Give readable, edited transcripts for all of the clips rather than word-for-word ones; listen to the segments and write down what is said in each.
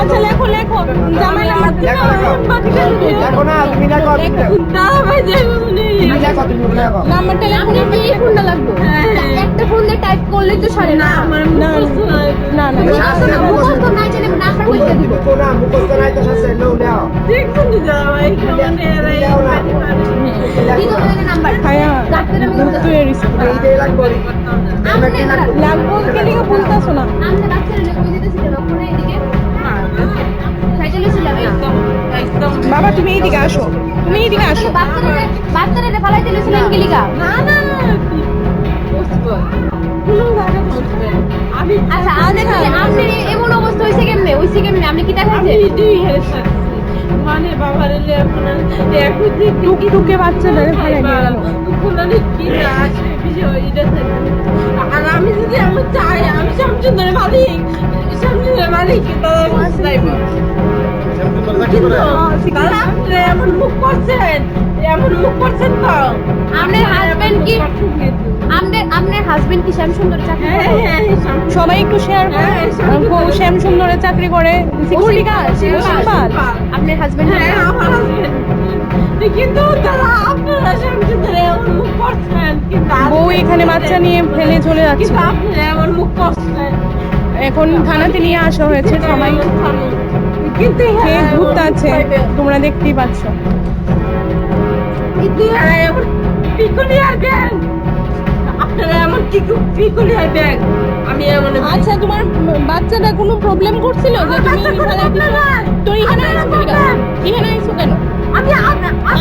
আচ্ছা লেখো লেখো জামাই নাম্বারটা লেখো। এই ফোনটা লাগবে, একটা ফোন দিয়ে টাইপ করলেই তো সারে না। না না না মুখস্থ নাই জানি নাম্বার বলতে দিব। কি তো বলে নাম্বার ভাইয়া ডাক্তার আমি বলতে তুই রিসিভ লাগবো কে লিখে বলতাছো না। আমরা ডাক্তারের লোক দিতেছি না ফোনে এদিকে সাইকেলে ছিলাম বাবা তুমি এইদিকে আসো, তুমি এইদিকে আসো। বাচ্চারা ফালাই দিলেছিলেন কি লিগা? না না আচ্ছা আপনি এমন অবস্থা হইছে কেমনে আপনি কি দেখাইছেন? মানে বাবার টুকটুকে বাচ্চাদের ফেলে গেল। আর আমি যদি আমি চাই আমি শ্যামচন্দ্রের মালিক এমন মুখ করছেন তো আপনার হাজবেন্ড কি আপনার হাজবেন্ড কি শ্যাম সুন্দর চাকরি করে? সবাই একটু শেয়ার করে। শ্যাম সুন্দরে চাকরি করে সিকিউরিটি গার্ড সিম্পল। আপনার হাজবেন্ড আমার হাজবেন্ড কিন্তু তারা আপনারা শ্যামচন্দ্রে এমন মুখ করছেন কিন্তু বউ এখানে বাচ্চা নিয়ে ফেলে চলে যাচ্ছে। কিন্তু আপনারা এমন মুখ করছেন এখন থানাতে নিয়ে আসা হয়েছে সবাই, কিন্তু কে ভূত আছে তোমরা দেখতেই পাচ্ছ। আপনারা এমন পিকুলিয়ার ব্যাগ আমি এমন আচ্ছা তোমার বাচ্চাটা কোনো প্রবলেম করছিল যে তুমি ফেলাই দিছো? তো এখানে আইছো কেন? এখানে আইছো কেন? আমি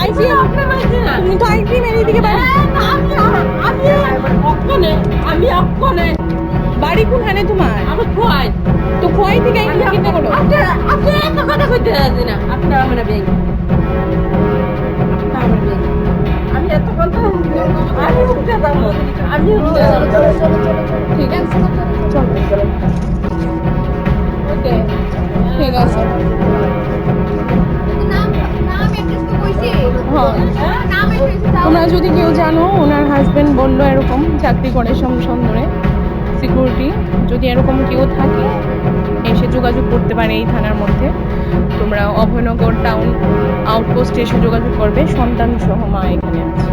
আইছি তুমি তো আইসক্রিম এর দিকে বাড়ি আমি অক্ষণে বাড়ি কোনখানে তোমার? আমি খোয়াই তো খোয়াই থেকে আইসক্রিম কিনতে করো। আপনি এত কথা কইতে রাজি না আপনার আমার ব্যাগ আমি এত কথা আমি উঠতে যাবো আমি উঠতে যাবো ঠিক আছে চলো ওকে ঠিক আছে। নাম অ্যাড্রেস তো কইছি। হ্যাঁ নাম অ্যাড্রেস তোমরা যদি কেউ জানো ওনার হাজবেন্ড বললো এরকম চাকরি করে সুন্দরে সিকিউরিটি, যদি এরকম কেউ থাকে এসে যোগাযোগ করতে পারে এই থানার মধ্যে। তোমরা অভয়নগর টাউন আউটপোস্টে এসে যোগাযোগ করবে। সন্তান সহ মা এখানে আছে।